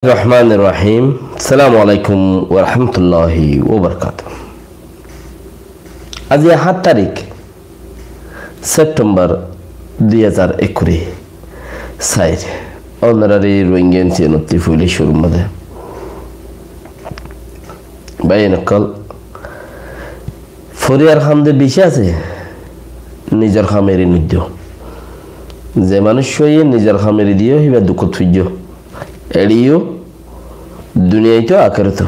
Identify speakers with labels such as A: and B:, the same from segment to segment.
A: রহমান রহিম সালামু আলাইকুম ওয়া রাহমাতুল্লাহি ওয়া বারাকাতুহু। আজ ৭ তারিখ সেপ্টেম্বর 2021 সাইর অনারারি রোহিঙ্গিয়ান চিনতি ফুলি শুরু মধ্যে বাইনকল ফরিয়ার খামদে বেশি আছে নিজের খামেরি নিদ্য যে মানুষ হয়ে নিজের খামেরি দিও হিবা দুঃখ থুইজ এড়িও দুনিয়ায় তো আখেরাত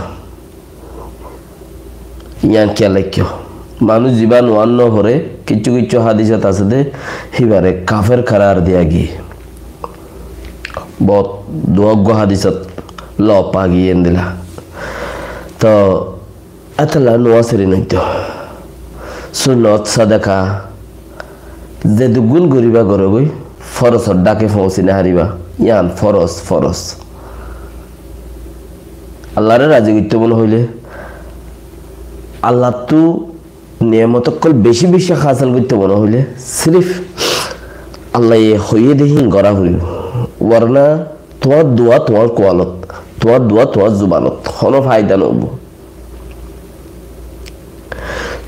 A: ইয়ান কেলাক্য মানুষ জীবন ওয়ান্ন হরে কিছু কিছু হাদিসত আছে দে হিবারে কাফের খারার দিয়া গিয়ে বহুত দুগ্গ হাদিসত ল পাগিয়ে দিলা তো এতলা নোয়াসেরি নইতো সুন্নত সাদাকা যে দুগুণ গরিবা গরে গই ফরসর ডাকে পৌঁছি না হারিবা ইয়ান ফরস ফরস আল্লাহরে রাজি করতে মনে হইলে আল্লাহ তো নিয়ামত কল বেশি বেশি হাসিল করতে মনে হইলে সিরিফ আল্লাহ হইয়ে দেখি গড়া হইল ওয়ারনা তোমার দোয়া তোমার কোয়ালত তোমার দোয়া তোমার জুবানত কোনো ফায়দা নব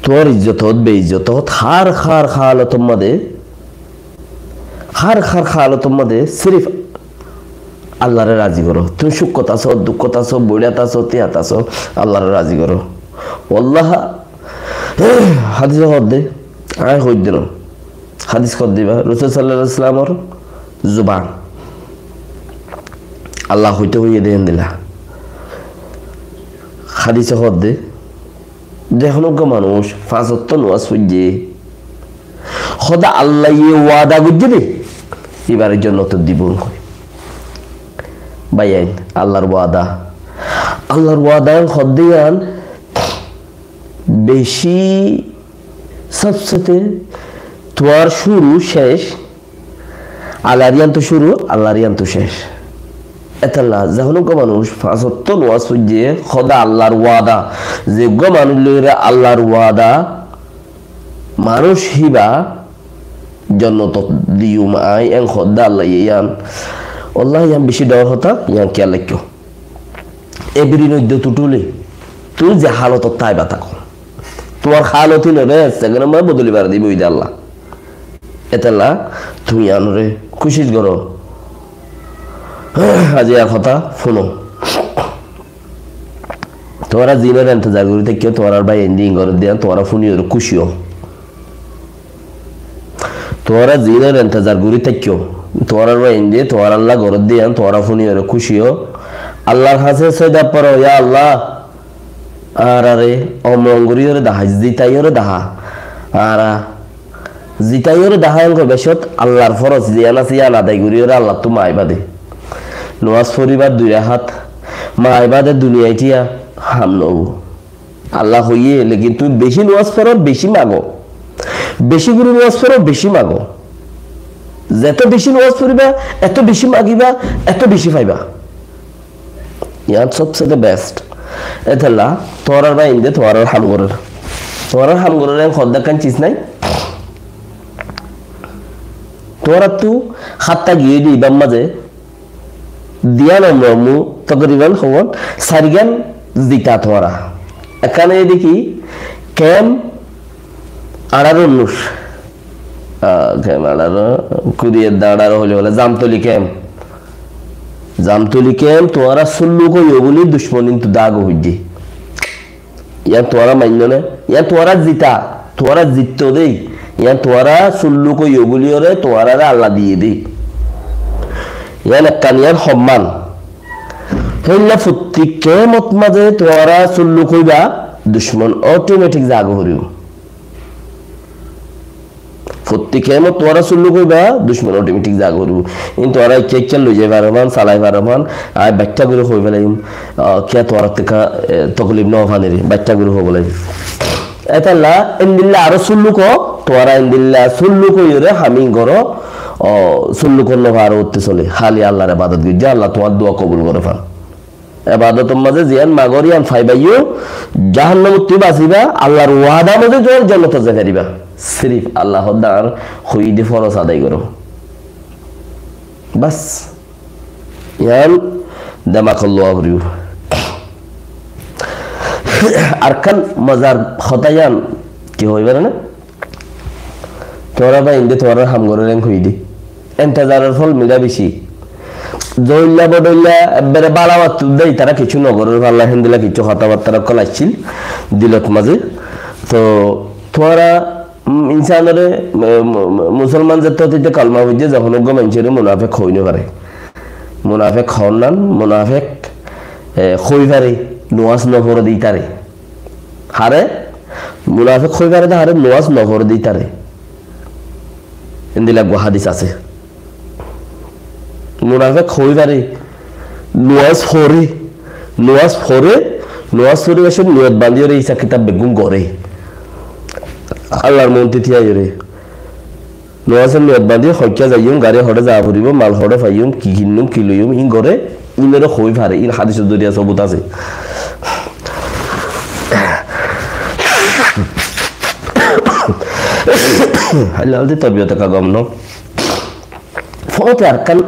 A: তোমার ইজ্জত হত বেইজ্জত হত হার খার খালতর মধ্যে হার খার খালতর মধ্যে সিরিফ আল্লাহরে রাজি করো তুমি সুখত আছো দুঃখত আছো বইয়াত আছো তিয়াত আছো আল্লাহরে রাজি করো আল্লাহ হাদিস হদ দে আয় হই দিন হাদিস কর দিবা রাসূল সাল্লাল্লাহু আলাইহি ওয়াসাল্লামর জুবান আল্লাহ হইতে হইয়ে দেন দিলা হাদিস হদ দে দেখুন মানুষ পাঁচ ওয়াক্ত নামাজ পড়ে খোদা আল্লাহ ওয়াদা করবে এবারের জন্য তো দিব বাইন আল্লাহর ওয়াদা খদ্দিয়ান বেশি সবসাথে তোমার শুরু শেষ আল্লাহরিয়ান তো শুরু আল্লাহরিয়ান তো শেষ এতলা যখন মানুষ ফাঁসত্ব নোয়াজ পড়ছে খোদা আল্লাহর ওয়াদা যে মানুষ লইরে আল্লাহর ওয়াদা মানুষ হিবা জন্য তো দিও মাই এন খোদা আল্লাহ ইয়ান আল্লাহ ইয়ান বেশি দেওয়ার হতা ইয়ান কে লাগ্য এবিরি নদ্য তুটুলে তুই যে হালত তাই বা থাকো তোমার হালতই নবে সেখানে আমার বদলিবার দিব ওই আল্লাহ এতলা তুমি আনরে খুশি করো আজ এক কথা শুনো তোমরা জিনের ইন্তজার করি থেকে তোমার ভাই এন্ডিং করে দিয়া তোমরা শুনি খুশিও তোমরা জিনের ইন্তজার করি থেকে তোমরা এন্ডে তোমার আল্লাহ ঘর দিয়া তোমরা শুনি খুশিও আল্লাহর কাছে সদা পড়ো ইয়া আল্লাহ আর আরে অমঙ্গরিয়রে দাহা জিতাইয়রে দাহা আর জিতাইয়রে দাহা এনকো বেশত আল্লাহর ফরজ জিয়ানা সিয়ান আদায় করিয়রে আল্লাহ তো মাইবাদে নওয়াজ পরিবার দুই হাত মাইবাদে দুনিয়াইটিয়া হামনব আল্লাহ হইয়ে লেকিন তুমি বেশি নওয়াজ পড়ো বেশি মাগো বেশি করে নওয়াজ পড়ো বেশি মাগো যত বেশি নওয়াজ পড়িবা এত বেশি মাগিবা এত বেশি পাইবা ইয়ার সবচেয়ে বেস্ট এতলা তোরার বা ইন্দে তোরার হামগরের খদ্দা কান চিজ নাই তোরা তু হাতটা গিয়ে দিবাম মাঝে দিয়া নম্বরমু তকরিবান খবর সারিগান জিতা তোরা এখানে দেখি ক্যাম আড়ারো নুস ক্যাম আড়ারো কুরিয়ের দাঁড়ারো হলে বলে জামতলি ক্যাম তোরা সুল্লু কইও বলি দুশ্মন কিন্তু দাগ হইছে ইয়া তোরা মান্য না ইয়া তোরা জিতা তোরা জিততো দেই ইয়া তোরা সুল্লু কইও বলি ওরে তোরা আল্লাহ দিয়ে দেই ইয়া কানিয়ার সম্মান হইলা ফুত্তি কেমত মাঝে তোরা সুল্লু কইবা দুশ্মন অটোমেটিক জাগ হরিও ফুত্তি কেমত তোরা সুল্লু কইবা দুশ্মন অটোমেটিক জাগ হরিও কিন্তু ওরা কেক লই যাই পারমান চালাই পারমান আর বাচ্চা গুলো হই বেলাইম কে তোরা থেকে তকলিফ ন ফানেরি বাচ্চা গুলো হই বেলাই এতালা ইনদিল্লা আর সুল্লু কো তোরা ইনদিল্লা সুল্লু কইরে হামি করো সুল্লু করলে আরো উঠতে চলে খালি আল্লাহর ইবাদত গিয়ে আল্লাহ তোমার দোয়া কবুল করে ফেল ইবাদতের মাঝে জিয়ান মাগরিয়ান ফাইবাইও জাহান্নামে তুই বাঁচিবা আল্লাহর ওয়াদা মধ্যে তোর জান্নাতে যাইবা সিরিফ আল্লাহর দার হইদে ফরজ আদায় করো বাস ইয়ান দেমাকল্লো আবরিউ আরকান মজার খতায়ান কি হইবার না তোরা বা ইন্দে তোরা হাম করে রেন কই দি এন্টাজারের ফল মিলা বেশি জইল্লা বডইল্লা এবারে বালাওয়াত দেই তারা কিছু নগরের আল্লাহ হিন্দিলা কিছু কথাবার্তা কলাইছিল দিলত মাঝে তো তোরা ইনসানের মুসলমান জাতিতে কালমা বুঝে যখন মানুষের মুনাফেক হইতে পারে মুনাফেক হন নান মুনাফেক হই পারে নোয়াজ নফর দিই তারে হারে মুনাফেক হই পারে হারে নোয়াজ নফর দিই তারে ইন্দিলা হাদিস আছে মুনাফেক হই পারে নোয়াজ ফরে এসে নিয়ত বান্ধিয়ে রে ইসা কিতাব বেগুন গড়ে আল্লাহর মন্ত্রী থিয়াই রে নোয়াজের নিয়ত বান্ধিয়ে হইয়া যাইম গাড়ি হরে যা ফুরিব মাল হরে ফাইম কি কিনুম কি লইম ইন গড়ে ইনেরও হই পারে ইন হাদিসের জরিয়া সবুত আছে হালালদি তবিয়তে কাগম ন ফতে আরকান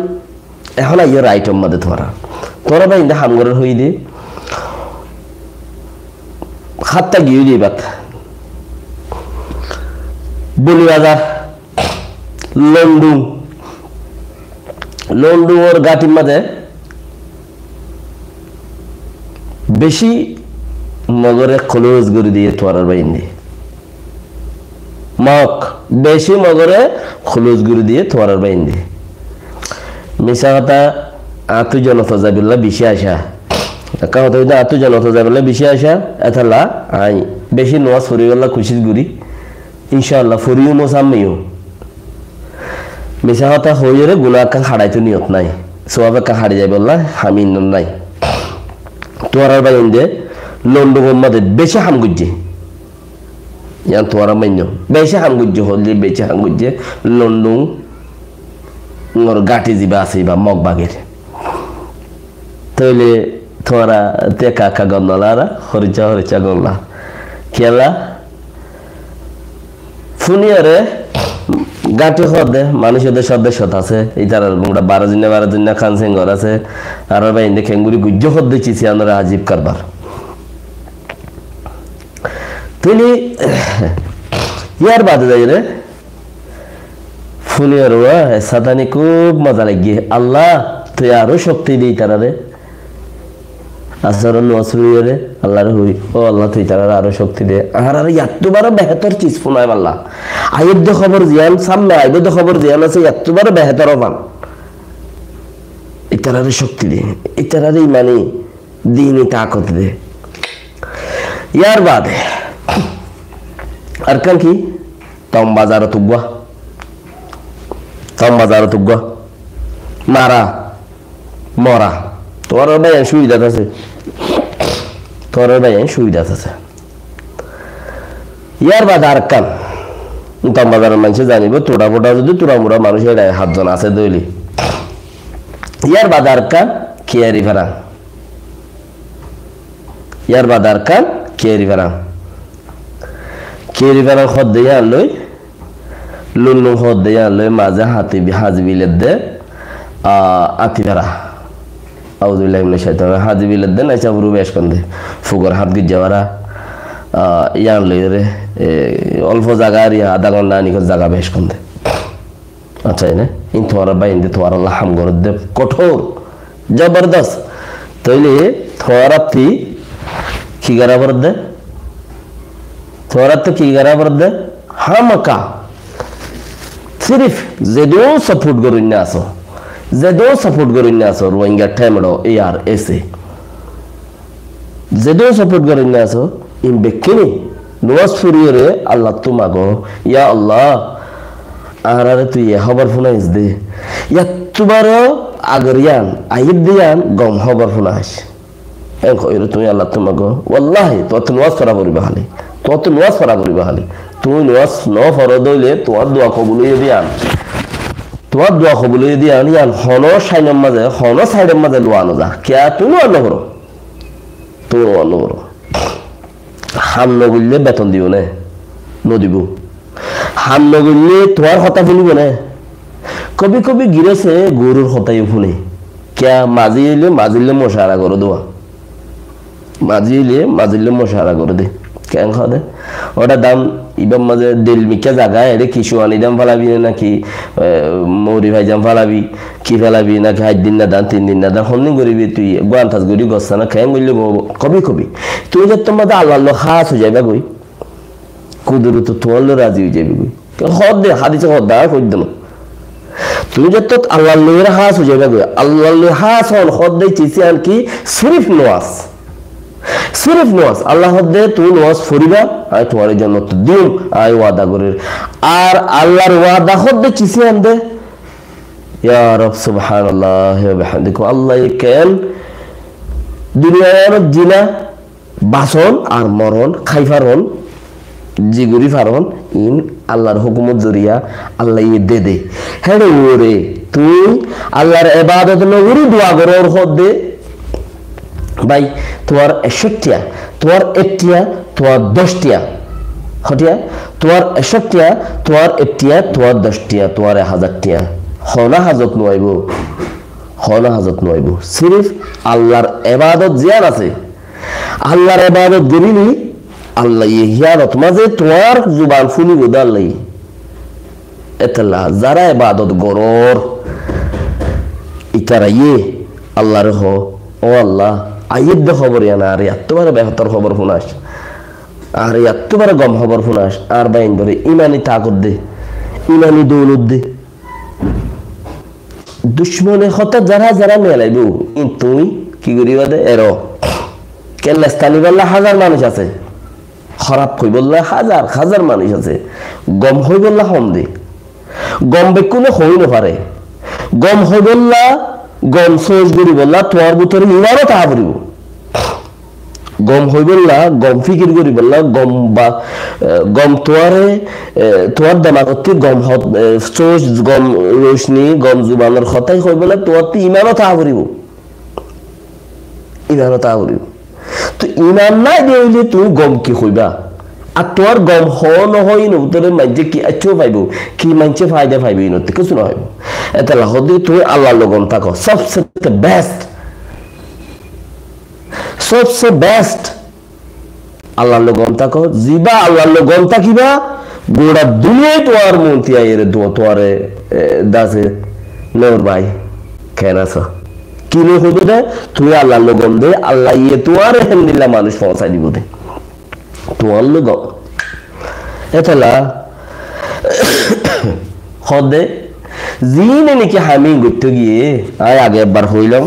A: এখন আইয়ো রাইটম মধ্যে তোরা বা ইন্দা হামগরের হই দে হাতটা গিয়ে দিয়ে বাত বলিবাজার লন্ডু ওর গাটির মাঝে বেশি মগরে খলুজ করে দিয়ে তোয়ার বাইন্দি মক বেশি মগরে খলুজ করে দিয়ে তোয়ার বাইন্দি মিশা কথা আতু জনতা যাবিল্লা বেশি আসা কাহত আতু জনতা যাবিল্লা বেশি আসা এথালা আই বেশি নোয়াজ ফরিগল্লা খুশির গুড়ি ইনশাআল্লাহ ফরিও মোসাম্মিও মিশা কথা হইরে গুনা কান হাড়াইতো নিয়ত নাই সোয়াবে কা হাড়ি যাই বললা হামিন নাই তোয়ার বাইন্দে লন্ডু মধ্যে বেশি হাম গুজ্জে ইয়ান তোয়ার মাইন্য বেশি হাম গুজ্জে হলি বেশি হাম গুজ্জে লন্ডু ওর গাটি জিবা আছে বা মগ বাগের তইলে তোরা তেকা কা গন্নলারা হরিচা গন্নলা কেলা ফুনিয়ারে গাটি হদে মানুষদের সদস্যত আছে এই তার গুমড়া 12 দিন খানসেন ঘর আছে আর বাইন্দে খেঙ্গুরি গুজ্জ হদে চিছি আমরা আজীব কারবার তিনি ইয়ার বাদে যাই রে ফুনিয়ার সাদানি খুব মজা লাগে আল্লাহ তুই আরো শক্তি দিই তারা রে আসরন ওয়াসুরিয়ে আল্লাহর হই ও আল্লাহ তুই তারা আরো শক্তি দে আর এতবার বেহতর চিজ ফুনায় আল্লাহ আইব খবর জিয়ান সামনে আইব খবর জিয়ান আছে এতবার বেহতর পান ইতারারে শক্তি দে ইতারারে মানে দিনই তাকত দে ইয়ার বাদে আর কান কি তম বাজার তুগা মারা মরা তোর ভাই সুবিধা আছে ইয়ার বাদ আর কান তম বাজারের মানুষ জানিব তোড়া ফোটা যদি তোরা মোড়া মানুষের হাতজন আছে দইলি ইয়ার বাদ আর কান কেয়ারি ফেরাং খদ দিয়ে আনলই লুল্লু খদ দিয়ে আনলই মাঝে হাজবিলের দে আতি ফেরা আউযুবিল্লাহি মিনাশ শাইতানির হাজবিলের দে নাইচা পুরো বেশ কন্দে ফুগর হাত গিজাওয়ারা ইয়ান লইরে অল্প জায়গা আর আধা ঘন্টা নিকট জায়গা বেশ কন্দে আচ্ছা না ইন তোরা বাইন্দে তোর আল্লাহ হাম করে দে কঠোর জবরদস্ত তইলে তোরাতি কি গরাবর দে তোরাতে কি গরাবর দে হামকা সিরিফ যেদো সাপোর্ট করিন না আসো রোহিঙ্গা টেমড়ো এআর এসে যেদো সাপোর্ট করিন না আসো ইন বেকিনি নোয়াজ ফুরিয়ে আল্লাহ তোমাগো ইয়া আল্লাহ আরারে তুই খবর ফুনাইস দে ইয়াতুবারো আগরিয়ান আইব দিয়ান গম খবর ফুনাইস এন কইরে তুই আল্লাহ তোমাগো ওয়াল্লাহি তো নোয়াজ ফরা করিবা খালি তুই নোয়াজ ন ফরদ হইলে তোর দোয়া কবুল হইয়ে দিয়ান ইয়ান হনো সাইডের মাঝে লোয়ানো যা কিয়া তুই লোয়ানো করো হাম নগিলে বেতন দিও নে নদিব হাম নগিলে তোমার কথা শুনিব নে কবি গিরেছে গরুর হতাই শুনে क्या মাজিলে মশারা করে দেওয়া মাজিলে মশারা করে দে কেন খাদে ওটা দাম ইবাম মাঝে দিল মিকা জায়গায় এটা কিছু আনি দাম ফালাবি নাকি মৌরি ভাই জাম ফালাবি কি ফালাবি নাকি 8 দিন না দান 3 দিন না দান হন্নি করিবি তুই গোয়ান্তাস গরি গছানা খেয়ে বললে কবি তুই যে তোমাদের আল্লাহ খাস হয়ে যাবে গই কুদরত তোয়াল্লো রাজি হয়ে যাবে গই হদ দে হাদিসে হদ দা কই দেন তুমি যে তো আল্লাহর খাস হয়ে যাবে গই আল্লাহর খাস হদ দে চিসি আর কি সিরিফ নওয়াজ আল্লাহ দে তুই নওয়াজ ফরিবা আই তোমার জন্য তো দিন আই ওয়াদা করে আর আল্লাহর ওয়াদা হদ দে চিসি আন দে ইয়া রব সুবহানাল্লাহ ওয়া বিহামদিহি আল্লাহ কেন দুনিয়ার জিনা বাসন আর মরণ খাইফারন জিগুরি ফারন ইন আল্লাহর হুকুমত জরিয়া আল্লাহ দে হেড়ে ওরে তুই আল্লাহর ইবাদত নগরি দোয়া করর হদ দে ভাই তোমার 61টিয়া তোমার 1টিয়া তোমার 10টিয়া হটিয়া তোমার 61টিয়া তোমার 1টিয়া তোমার 10টিয়া তোমার 1000টিয়া হনা হাজত নয়বো সিরিফ আল্লাহর ইবাদত জিয়ান আছে আল্লাহর ইবাদত গরিনি আল্লাহ ইহিয়ানত মাঝে তোমার জুবান ফুলি গোদা আল্লাহ এতলা যারা ইবাদত গরর ইতারা আল্লাহর ও আল্লাহ আইয়দ খবর ইয়ানা আর এতবারে বেহতর খবর শুনাস আর এতবারে গম খবর শুনাস আর বাইন ধরে ইমানি তাকত দে ইমানি দৌলত দে দুশ্মনে হতা যারা মেলাইব তুই কি করিবা দে এর কেল্লাস্তানি বললা 1000 মানুষ আছে খারাপ কই বললা হাজার মানুষ আছে গম হই বললা কম দে গম বেকুনে হই না পারে গম হই বললা গম সোজ করি বললা তোর ভিতরে ইমানও তা পড়িব গম হই বললা গম ফিকির করি বললা গম তোয়ার দামাগতি গম সোজ গম রোশনি গম জুবানের কথাই হই বললা তোর ইমানও তা পড়িব তো ইমান নাই দিলে তুই গম কি হইবা আর তোর গম নহই নতরে মাইজে কি আচ্ছো পাইব কি মাইজে ফায়দা পাইবে নতে কিছু না হইব এটা লাহদি তুই আল্লাহর লগন থাকো সবচেয়ে বেস্ট আল্লাহর লগন থাকো জিবা আল্লাহর লগন থাকিবা গোড়া দুনিয়ায় তোর মন্তি আইরে তোরে দাসে নর ভাই কেন আছো কি লে হইবে দে তুই আল্লাহর লগন দে আল্লাহ তোর হেন্দিলা মানুষ পৌঁছাই দিব দে তোর লগ এতলা হদে জিনে নাকি হামি করতে গিয়ে আয় আগে একবার হইলাম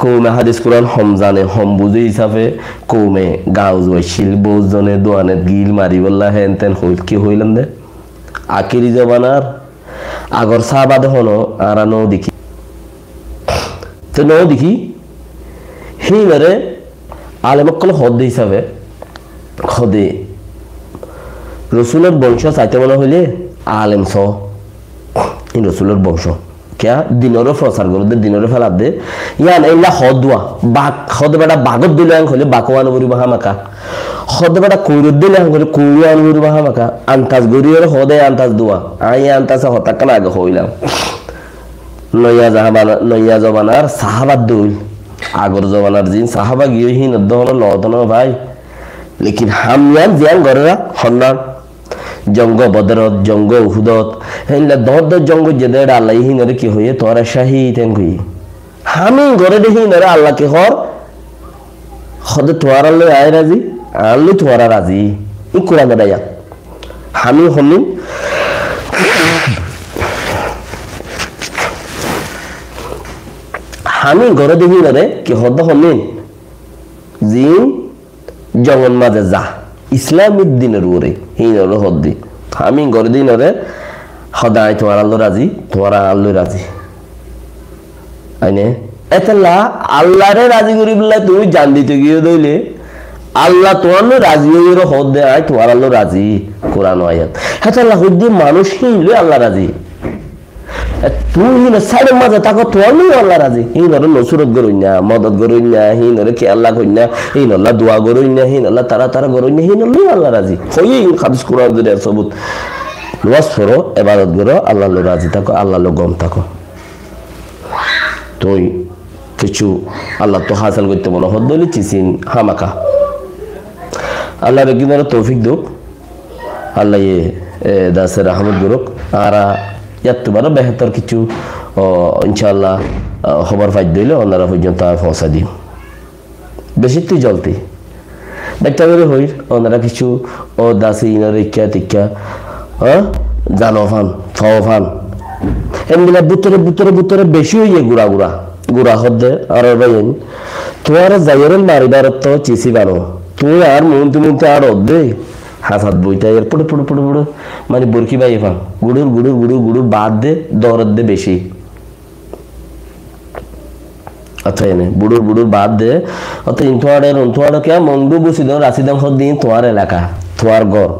A: কৌমে হাদিস কোরআন হম জানে হম বুঝে হিসাবে কৌমে গাও জয়শীল বৌজনে দোয়ানে গিল মারি বললা হেন তেন কি হইলাম দে আকিরি জবানার আগর সাহাবাদে হনো আর নৌ দেখি তো নৌ দেখি সেই মেরে আলেমকল হদে হিসাবে হদে রসুলের বংশ চাইতে মনে হইলে আলেম স রসুলের বংশ क्या दिनों प्रचार करो दे दिनों फैला दे यान एला हदुआ बाग हद बेटा बागत दिले आं खोले बाकवान बुरी बहा मका हद बेटा कोइर दिले आं खोले कोइयान बुरी बहा मका अंताज गुरियर हदे अंताज दुआ आई अंताज हता कना आगे होइलाम नया जमानार साहाबात दुल आगर जमानार जिन साहाबा गियो हिन दहन लदन भाई लेकिन हामियान जियान गरेरा हन्ना जंग बदरत जंग उहुदत हेला दद जंग जेदेड़ आल्लाह हिनरे की होये तोरा शहीद हेन गई हामी घरे दे हिनरे आल्लाह के हर खद तोरा ले आय राजी आल्ले तोरा राजी इ कुरान दाया हामी हन्नी हामी घरे दे हिनरे की हद हन्नी जिन जंगन माजे जा ইসলামিক দিনের ওরে হিনলো হদ্দি আমি গরে দিনরে সদায় তোমার আল্লাহ রাজি তোমার আল্লাহ রাজি আইনে এতলা আল্লাহরে রাজি করি বললে তুমি জান দিতে গিয়ে দইলে আল্লাহ তোমার রাজি হইর হদ্দে আয় তোমার আল্লাহ রাজি কোরআন আয়াত এতলা হদ্দি মানুষ হিনলে আল্লাহ রাজি তুই হিনে সাইডের মাঝে তাকে তোর নেই আল্লাহ রাজি হিনরে নসুরত গরই না মদত গরই না হিনরে কে আল্লাহ কই না হিনল্লাহ দোয়া গরই না হিনল্লাহ তারা গরই না হিনল্লাহ আল্লাহ রাজি হই হাদিস কোরআন ধরে সবুত নামাজ পড়ো ইবাদত করো আল্লাহর রাজি থাকো আল্লাহর গম থাকো তুই কিছু আল্লাহ তো হাসিল করতে মনে হদ্দলি চিচিন হামাকা আল্লাহ বেগিনার তৌফিক দুক আল্লাহ দাসের আহমদ গুরুক আর ইয়াত্তু বারো বেহতর কিছু ইনশাআল্লাহ খবর ফাইদ দিলে ওনারা পর্যন্ত পৌঁছা দিই বেশি তুই জলতি দেখতে পারে হই ওনারা কিছু ও দাসি ইনার ইচ্ছা টিকা জানো ফান ফাও ফান এমনি বুতরে বেশি হইয়ে গুড়া গুড়া গুড়া হদ্দে আর বাইন তোমার যাইরেল মারিবার তো চিসি বানো তুই আর মুনতে আর অদ্দে হাসাত বইটা এর পুড়ে মানে বরকি বাই ফান গুড়ুর বাদ দে দরদ দে বেশি আচ্ছা এনে বুড়ুর বাদ দে অত ইনথোয়াড়ে কে মংডু বুঝি দাও রাশিদাম হদ দিন তোমার এলাকা তোমার ঘর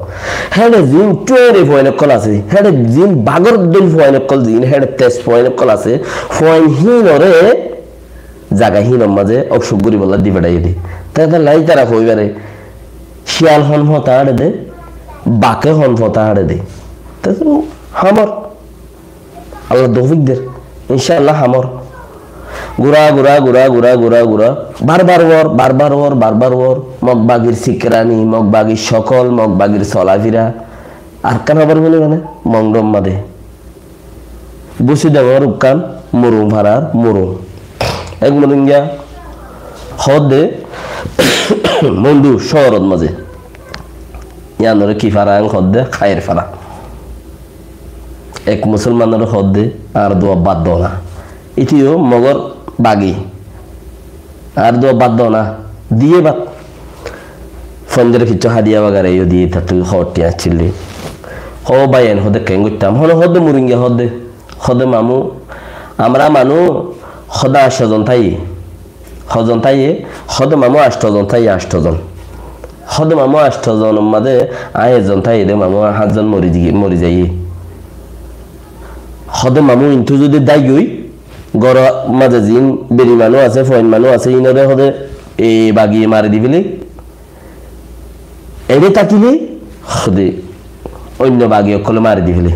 A: হেডে জিন টুয়েরে ফয়েন কল আছে হেডে জিন বাগর দল ফয়েন কল জিন হেডে তেজ ফয়েন কল আছে ফয়েন হিনরে জায়গা হিনর মাঝে অসুখ গরি বলা দি বেড়াই দি তাই লাই তারা কইবারে শিয়াল হন হতা হাড়ে দে বাকে হন হতা হাড়ে দে তাই হামর আল্লাহ তৌফিক দে ইনশাআল্লাহ হামর গুড়া বারবার ওর মগবাগির সিকরানি মগবাগির সকল মগবাগির চলাফিরা আর কান আবার বলে মানে মংডম মাদে বসে দেওয়ার উকান মরুম ভাড়ার মরুম এক মরিঙ্গা হদে মন্ডু শহরত মাঝে ইয়ানরে কি ফারা হদে খায়ের ফারা এক মুসলমানের হদে আর দোয়া বাদ দাও না ইতিও মগর বাগি আর দোয়া বাদ দাও না দিয়ে বাদ ফঞ্জের কিছু হাদিয়া বাগারে ইয়ে দিয়ে তা তুই হটি আসছিলি হ বাইন হদে কেন করতাম হদে মুরিঙ্গা হদে মামু আমরা মানু হদা 8 জন থাই হজন থাই হদে মামু 8 জন থাই 8 জন হদে মামু 8 জন মাঝে আয়েজন থাই দে মামু 8 জন মরি যাই হদে মামু ইন্তু যদি দাই গই গড় মাঝে জিন বেরি মানুষ আছে ফয়েন মানুষ আছে ইনরে হদে এই বাগিয়ে মারি দিবিলি এড়ে তাকিলে হদে অন্য বাগিয়ে কলে মারি দিবিলি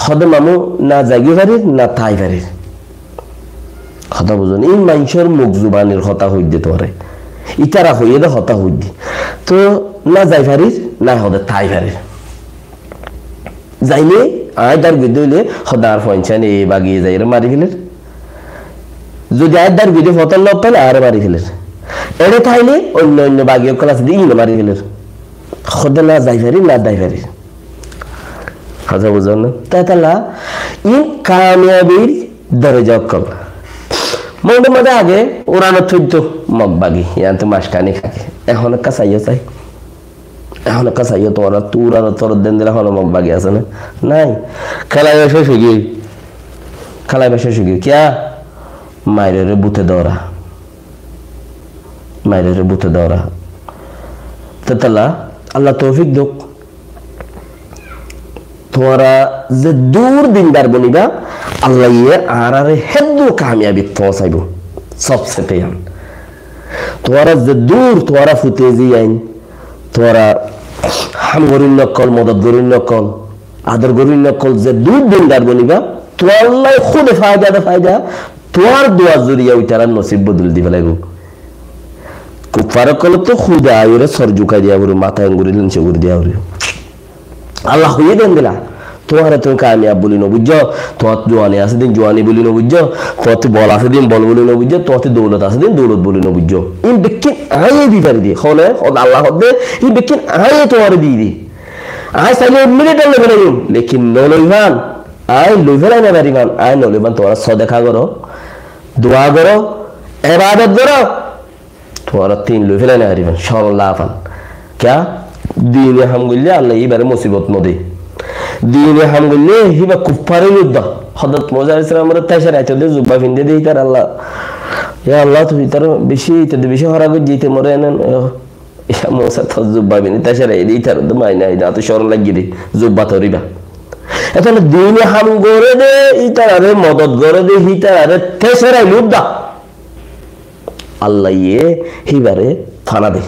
A: হদে মামু না জাগি পারির না তাই পারির কথা বুঝুন এই মানুষের মুখ জুবানের হতা হই দিতে পারে ইতারা হইয়ে দে হতা হই দি তো না যাই পারির না হদে তাই পারির যাইলে আয় তার বিদ্যুৎ হইলে হদার ফয়েনছান এই বাগিয়ে যাই মারি ফেলের যদি আদার ভিডিও ফতল লব পেলে আর মারি ফেলের এড়ে থাইলে অন্য বাগিয়ে ক্লাস দিয়ে মারি ফেলের খোদা না যাই পারি না দাই পারি কথা বুঝো না তাইতালা ইন কামিয়াবির দরজা কল মনে মধ্যে আগে ওরানো থইত মগ বাগি ইয়ান্তে মাসকানি খাকে এখন কাছাইও চাই এখন কাছাইও তোরা তুরানো তোর দেন দিলে হলো মগ বাগি আছে না নাই খেলায় বসে শুগি কিয়া মাইরে বুথে দৌড়া তালা আল্লাহ তৌফিক দোক তোরা যে দূর দিনদার বনিবা আল্লাহ ইয়ে আর হেদু কামিয়াবি পৌঁছাইব সবসে পেয়ান তোরা যে দূর তোরা ফুতে আইন তোরা হাম গরিন নকল মদত গরিন নকল আদর গরিন নকল যে দূর দিনদার বনিবা তো আল্লাহ খুদে ফায়দা তোর দোয়া জরিয়া ওইটার নসিব বদল দিবে লাগবো কুফার কল তো খুদা আইরে সর জুকাই দিয়া বলে মাথা আঙ্গুরি লিনছে করে দিয়া বলে আল্লাহ হইয়ে দেন দিলা তোমার তুমি কামিয়াব বলি না বুঝছো তোমার জোয়ানি আছে দিন জোয়ানি বলি না বুঝছো তোমার বল আছে দিন বল বলি না বুঝছো তোমার দৌলত আছে দিন দৌলত বলি না বুঝছো ইন বেকিন আয়ে দিবার দিয়ে হলে আল্লাহ হদে ইন বেকিন আয়ে তোমার দিয়ে দি আয় সাইলে মিনিট লেগে না লেকিন নলইমান আয় লইভেলাই না বারিমান আয় নলইমান তোমার সদেখা করো দোয়া করো ইবাদত করো তোমার 3 লইভেলাই না বারিমান সরলা পান क्या दीने हम गुल्ले अल्लाह ये बारे मुसीबत न दे दीने हम गुल्ले ही बा कुफारे युद्ध हज़रत मूसा अलैहिस्सलाम रे ताशर आते दे जुब्बा फिंदे दे इतर अल्लाह या अल्लाह तो इतर बिशी हरा को जीते मरे न या मूसा तो जुब्बा बिन ताशर दे इतर द मायना इदा तो शरण लगी दे जुब्बा तो रिबा এখন দীনে হাম করে দে ইতার আরে মদত করে দে হিতার আরে তাশর युद्ध আল্লাহ ये হিবারে ফানা দে